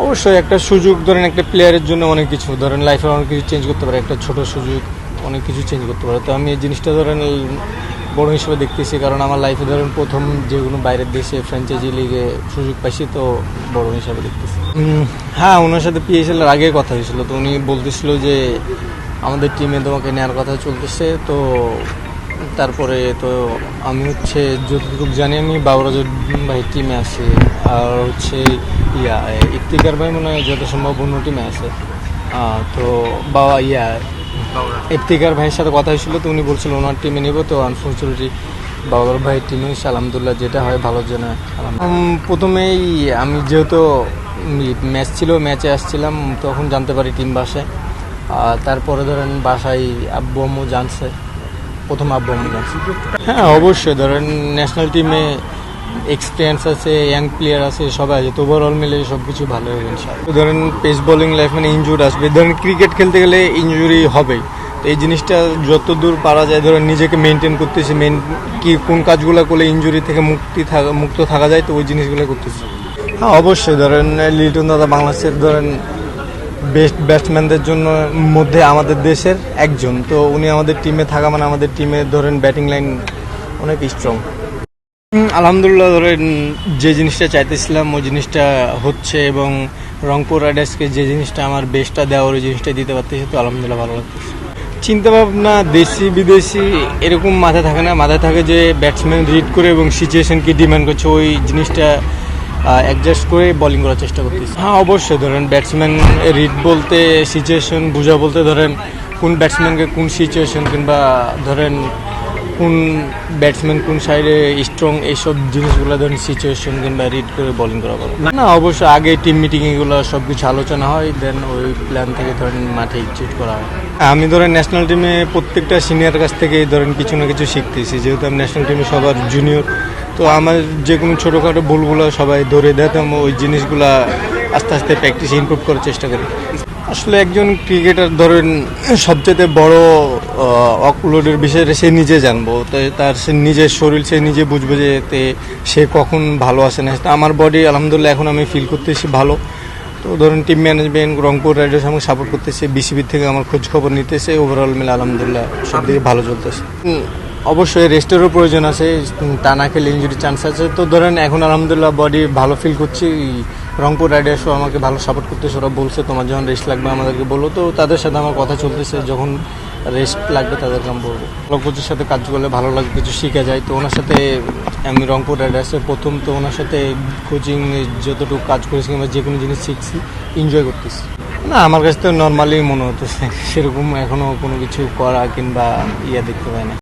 অবশ্যই একটা সুযোগ ধরেন একটা প্লেয়ারের জন্য অনেক কিছু ধরেন লাইফে অনেক কিছু চেঞ্জ করতে পারে, একটা ছোট সুযোগ অনেক কিছু চেঞ্জ করতে পারে। তো আমি এই জিনিসটা ধরেন বড় হিসেবে দেখতেছি, কারণ আমার লাইফে ধরেন প্রথম যেগুলো বাইরের দেশে ফ্র্যাঞ্চাইজি লিগে সুযোগ পাইছি, তো বড় হিসাবে দেখতেছি। হ্যাঁ, ওনার সাথে পিএসএল এর আগে কথা হয়েছিল, তো উনি বলতেছিল যে আমাদের টিমে তোমাকে নেওয়ার কথা চলতেছে। তো তারপরে তো আমি যতটুকু জানি আমি বাবরাজ ভাই টিমে আছি, আর ইফতিকার ভাই মনে হয় যত সম্ভব অন্য টিমে আছে। তো ইফতিকার ভাইয়ের সাথে কথা হয়েছিল, তো উনি বলছিল ওনার টিমে নেব। তো আনফর্চুনেটলি বাবর ভাইয়ের টিমে হয়েছে, আলহামদুলিল্লাহ, যেটা হয় ভালোর জন্য। প্রথমেই আমি যেহেতু ম্যাচ ছিল, ম্যাচে আসছিলাম, তখন জানতে পারি টিম বাসায়। তারপরে ধরেন বাসায় আব্বু আম্মু জানছে, প্রথম আব্বু আম্মু জানছে। হ্যাঁ, অবশ্যই ধরেন ন্যাশনাল টিমে এক্সপিরিয়েন্স আছে, ইয়াং প্লেয়ার আছে, সবাই আছে, তো ওভারঅল মিলে সব কিছু ভালো হবে ইনশাআল্লাহ। ধরেন পেস বোলিং লাইফ মানে ইনজুরি আসবে, ধরেন ক্রিকেট খেলতে গেলে ইনজুরি হবেই। তো এই জিনিসটা যত দূর পারা যায় ধরেন নিজেকে মেনটেন করতেছি, কোন কাজগুলো করলে ইনজুরি থেকে মুক্ত থাকা যায়, তো ওই জিনিসগুলো করতেছি। হ্যাঁ, অবশ্যই ধরেন লিটন দাদা বাংলাদেশের ধরেন বেস্ট ব্যাটসম্যানদের জন্য মধ্যে আমাদের দেশের একজন। তো উনি আমাদের টিমে থাকা মানে আমাদের টিমে ধরেন ব্যাটিং লাইন অনেক স্ট্রং। আলহামদুলিল্লাহ, ধরেন যে জিনিসটা চাইতেছিলাম ওই জিনিসটা হচ্ছে, এবং রংপুর রাইডার্সকে যে জিনিসটা আমার বেস্টটা দেওয়ার ওই জিনিসটা দিতে পারতেছি, তো আলহামদুলিল্লাহ ভালো লাগতেছে। চিন্তাভাবনা দেশি বিদেশি এরকম মাথায় থাকে না, মাথায় থাকে যে ব্যাটসম্যান রিড করে এবং সিচুয়েশন কি ডিমান্ড করছে ওই জিনিসটা অ্যাডজাস্ট করে বোলিং করার চেষ্টা করতেছি। হ্যাঁ, অবশ্যই ধরেন ব্যাটসম্যান রিড বলতে সিচুয়েশন বোঝা বলতে ধরেন কোন ব্যাটসম্যানকে কোন সিচুয়েশন কিংবা ধরেন কোন ব্যাটসম্যান কোন সাইডে স্ট্রং, এইসব জিনিসগুলো ধরেন সিচুয়েশন কিংবা রিড করে বোলিং করা ভালো না। অবশ্যই আগে টিম মিটিং এগুলো সব কিছু আলোচনা হয়, দেন ওই প্ল্যান থেকে ধরেন মাঠে এক্সিকিউট করা হয়। আমি ধরেন ন্যাশনাল টিমে প্রত্যেকটা সিনিয়র কাছ থেকে ধরেন কিছু না কিছু শিখতেছি, যেহেতু আমি ন্যাশনাল টিমে সবার জুনিয়র। তো আমার যে কোনো ছোটোখাটো ভুলগুলো সবাই ধরে দেয়, তো ওই জিনিসগুলা আস্তে আস্তে প্র্যাকটিস ইমপ্রুভ করার চেষ্টা করি। আসলে একজন ক্রিকেটার ধরেন সবচেয়ে বড় অকলোডের বিষয়টা সে নিজে জানবো, তো সে নিজের শরীর সে নিজে বুঝবে যে সে কখন ভালো আসে না। আমার বডি আলহামদুলিল্লাহ এখন আমি ফিল করতেছি ভালো। তো ধরেন টিম ম্যানেজমেন্ট রংপুর রাইডার্স আমাকে সাপোর্ট করতেছে, বিসিবির থেকে আমার খোঁজ খবর নিতেছে, ওভারঅল মিলে আলহামদুলিল্লাহ সব দিকে ভালো চলতেছে। অবশ্যই রেস্টেরও প্রয়োজন আছে, তা না খেলে ইঞ্জুরির চান্স আছে। তো ধরেন এখন আলহামদুলিল্লাহ বডি ভালো ফিল করছি। রংপুর রাইডার্সও আমাকে ভালো সাপোর্ট করতেছে, ওরা বলছে তোমার যখন রেস্ট লাগবে আমাদেরকে বলো। তো তাদের সাথে আমার কথা চলতেছে, যখন রেস্ট লাগবে তাদেরকে আমি বলবো। কোচের সাথে কাজ করলে ভালো লাগে, কিছু শিখে যায়। তো ওনার সাথে আমি রংপুর রাইডার্সের প্রথম, তো ওনার সাথে কোচিং যতটুকু কাজ করেছি কিংবা যে কোনো জিনিস শিখছি, এনজয় করতেছি। না, আমার কাছে তো নর্মালি মনে হতেছে, সেরকম এখনও কোনো কিছু করা কিংবা দেখতে পাই না।